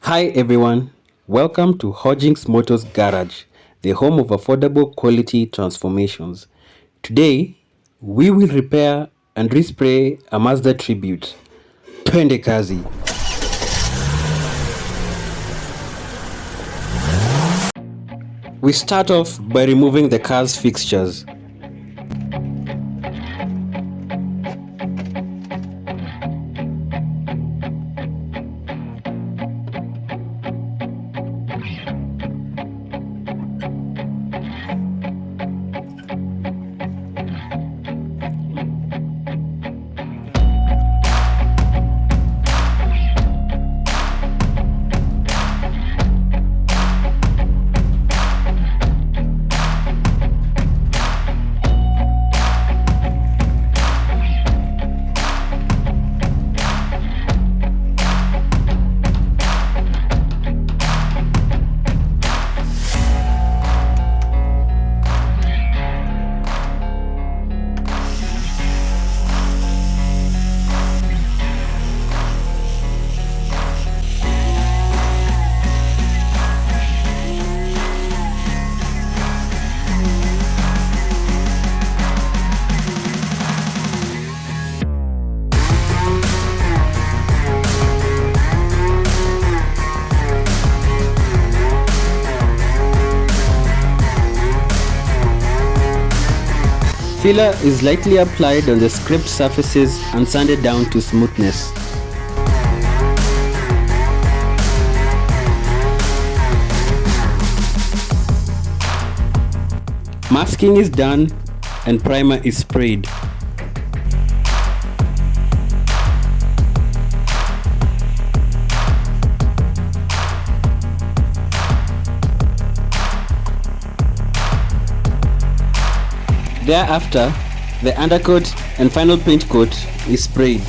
Hi everyone, welcome to Hojinx Motors Garage, the home of affordable quality transformations. Today, we will repair and respray a Mazda Tribute. Twende kazi. We start off by removing the car's fixtures. Filler is lightly applied on the scraped surfaces and sanded down to smoothness. Masking is done and primer is sprayed. Thereafter, the undercoat and final paint coat is sprayed.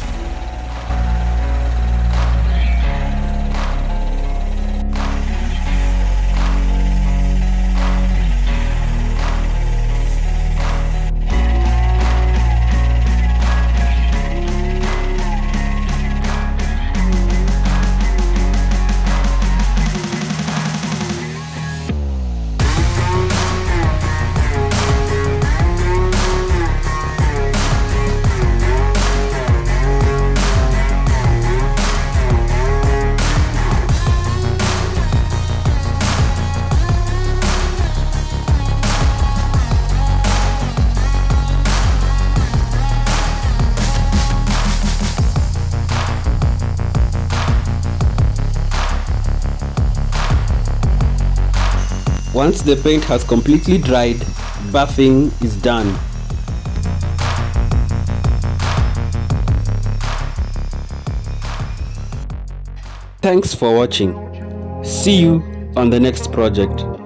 Once the paint has completely dried, buffing is done. Thanks for watching. See you on the next project.